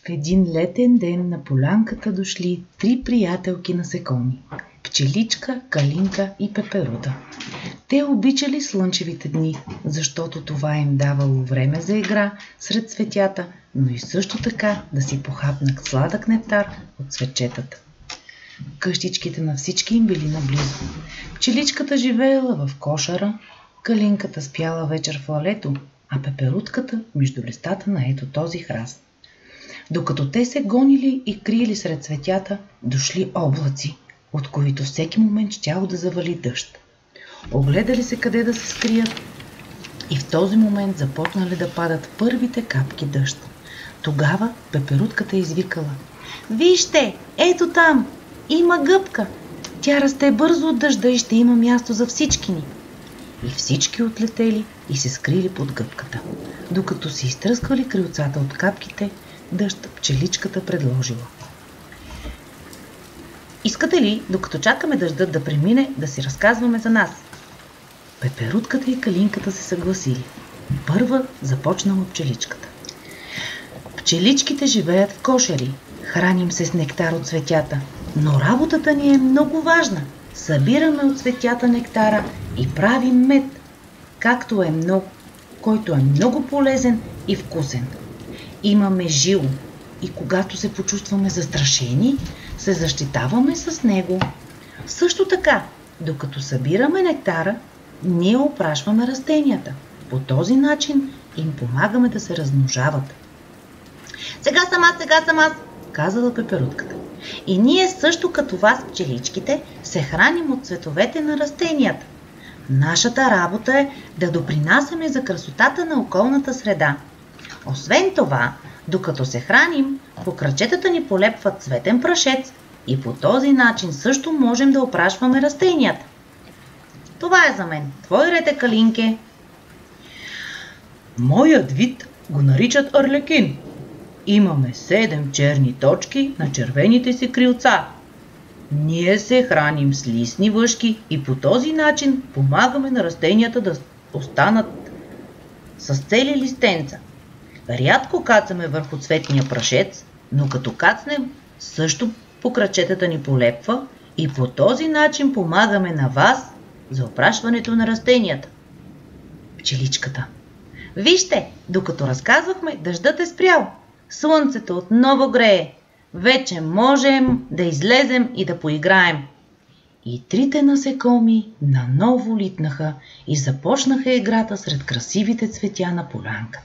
В един летен ден на полянката дошли 3 приятелки насекоми – Пчеличка, Калинка и Пеперуда. Те обичали слънчевите дни, защото това им давало време за игра сред цветята, но и също така да си похапнат сладък нектар от цветчетата. Къщичките на всички им били наблизо. Пчеличката живеела в кошара, Калинката спяла вечер в лалето, а Пеперудката между листата на ето този храст. Докато те се гонили и криели сред цветята, дошли облаци, от които всеки момент щяло да завали дъжд. Огледали се къде да се скрият и в този момент започнали да падат първите капки дъжд. Тогава Пеперудката извикала: „Вижте, ето там, има гъбка. Тя расте бързо от дъжда и ще има място за всички ни.“ И всички отлетели и се скрили под гъбката. Докато се изтръсквали крилцата от капките, дъжд Пчеличката предложила: „Искате ли, докато чакаме дъждът да премине, да си разказваме за нас?“ Пеперудката и Калинката се съгласили. Първа започнала Пчеличката: „Пчеличките живеят в кошери. Храним се с нектар от цветята, но работата ни е много важна. Събираме от цветята нектара и правим мед, който е много полезен и вкусен. Имаме жило и когато се почувстваме застрашени, се защитаваме с него. Също така, докато събираме нектара, ние опрашваме растенията. По този начин им помагаме да се размножават.“ „Сега съм аз, казала Пеперудката. „И ние също като вас, пчеличките, се храним от цветовете на растенията. Нашата работа е да допринасяме за красотата на околната среда. Освен това, докато се храним, по крачетата ни полепват цветен прашец и по този начин също можем да опрашваме растенията. Това е за мен. Твой ред е, Калинке.“ „Моят вид го наричат арлекин. Имаме 7 черни точки на червените си крилца. Ние се храним с листни въшки и по този начин помагаме на растенията да останат с цели листенца. Рядко кацаме върху цветния прашец, но като кацнем, също по крачетата ни полепва и по този начин помагаме на вас за опрашването на растенията.“ Пчеличката: „Вижте, докато разказвахме, дъждът е спрял. Слънцето отново грее. Вече можем да излезем и да поиграем.“ И 3 насекоми наново литнаха и започнаха играта сред красивите цветя на полянката.